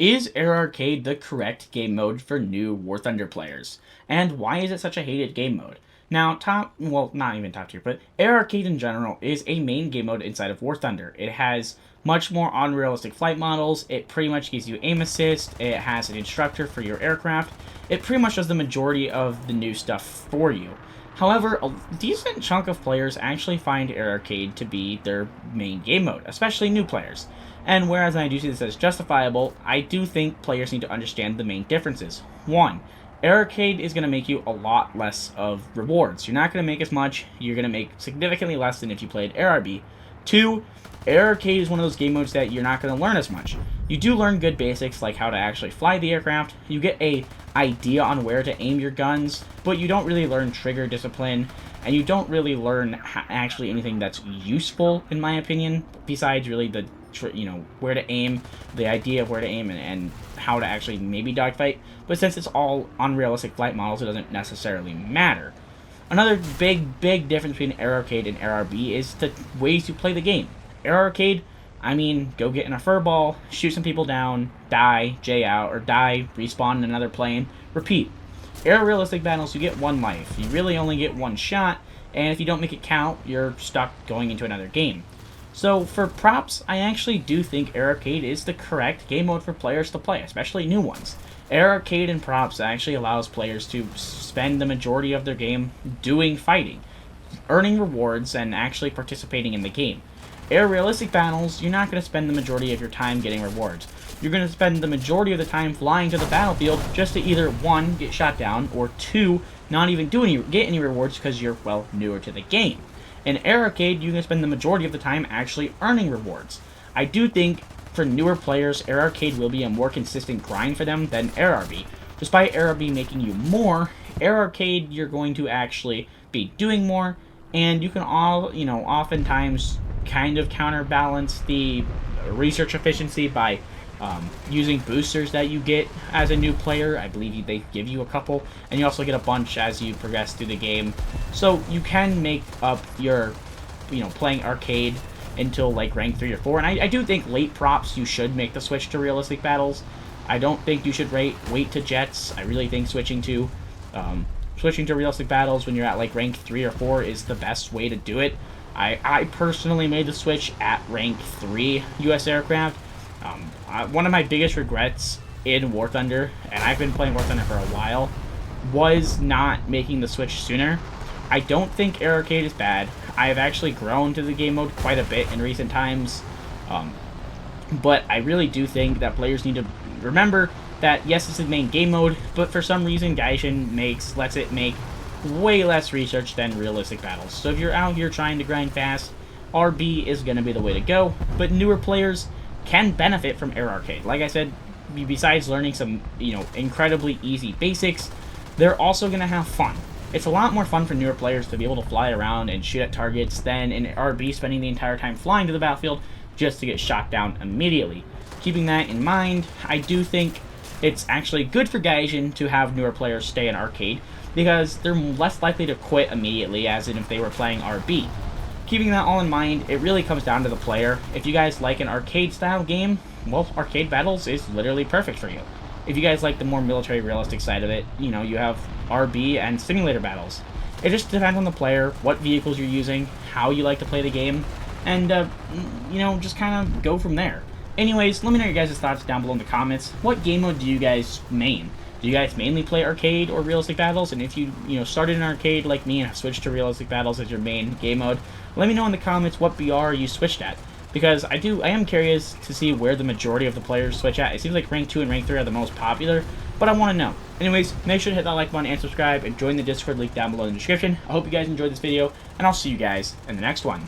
Is Air Arcade the correct game mode for new War Thunder players? And why is it such a hated game mode? Now, not even top tier, but Air Arcade in general is a main game mode inside of War Thunder. It has much more unrealistic flight models, it pretty much gives you aim assist, it has an instructor for your aircraft, it pretty much does the majority of the new stuff for you. However, a decent chunk of players actually find Air Arcade to be their main game mode, especially new players. And whereas I do see this as justifiable, I do think players need to understand the main differences. One, Air Arcade is going to make you a lot less of rewards. You're not going to make as much, you're going to make significantly less than if you played AirRB. Two, Air Arcade is one of those game modes that you're not going to learn as much. You do learn good basics like how to actually fly the aircraft, you get a idea on where to aim your guns, but you don't really learn trigger discipline, and you don't really learn actually anything that's useful, in my opinion, besides really the where to aim, the idea of where to aim, and how to actually maybe dogfight. But since it's all unrealistic flight models, it doesn't necessarily matter. Another big difference between Air Arcade and AirRB is the ways you play the game. Air Arcade, I mean, go get in a furball, shoot some people down, die, J out, or die, respawn in another plane, repeat. Air realistic battles, you get one life. You really only get one shot, and if you don't make it count, you're stuck going into another game. So for props, I actually do think Air Arcade is the correct game mode for players to play, especially new ones. Air Arcade and props actually allows players to spend the majority of their game doing fighting, earning rewards, and actually participating in the game. Air realistic battles, you're not going to spend the majority of your time getting rewards. You're going to spend the majority of the time flying to the battlefield just to either, one, get shot down, or two, not even get any rewards because you're, well, newer to the game. In Air Arcade, you can spend the majority of the time actually earning rewards. I do think for newer players, Air Arcade will be a more consistent grind for them than AirRB. Despite AirRB making you more, Air Arcade you're going to actually be doing more, and you can oftentimes kind of counterbalance the research efficiency by using boosters that you get as a new player. I believe they give you a couple, and you also get a bunch as you progress through the game. So you can make up your, playing arcade until like rank 3 or 4. And I do think late props you should make the switch to realistic battles. I don't think you should wait to jets. I really think switching to realistic battles when you're at like rank 3 or 4 is the best way to do it. I personally made the switch at rank 3 US aircraft. One of my biggest regrets in War Thunder, and I've been playing War Thunder for a while, was not making the switch sooner. I don't think Air Arcade is bad. I have actually grown to the game mode quite a bit in recent times, but I really do think that players need to remember that yes, it's the main game mode, but for some reason Gaijin lets it make way less research than realistic battles. So if you're out here trying to grind fast, RB is going to be the way to go, but newer players can benefit from Air Arcade. Like I said, besides learning some, incredibly easy basics, they're also going to have fun. It's a lot more fun for newer players to be able to fly around and shoot at targets than in RB spending the entire time flying to the battlefield just to get shot down immediately. Keeping that in mind, I do think it's actually good for Gaijin to have newer players stay in arcade because they're less likely to quit immediately as in if they were playing RB. Keeping that all in mind, it really comes down to the player. If you guys like an arcade-style game, well, Arcade Battles is literally perfect for you. If you guys like the more military-realistic side of it, you have RB and Simulator Battles. It just depends on the player, what vehicles you're using, how you like to play the game, and, just kind of go from there. Anyways, let me know your guys' thoughts down below in the comments. What game mode do you guys main? Do you guys mainly play arcade or realistic battles? And if you, started in arcade like me and have switched to realistic battles as your main game mode, let me know in the comments what BR you switched at. Because I am curious to see where the majority of the players switch at. It seems like rank 2 and rank 3 are the most popular, but I want to know. Anyways, make sure to hit that like button and subscribe and join the Discord link down below in the description. I hope you guys enjoyed this video, and I'll see you guys in the next one.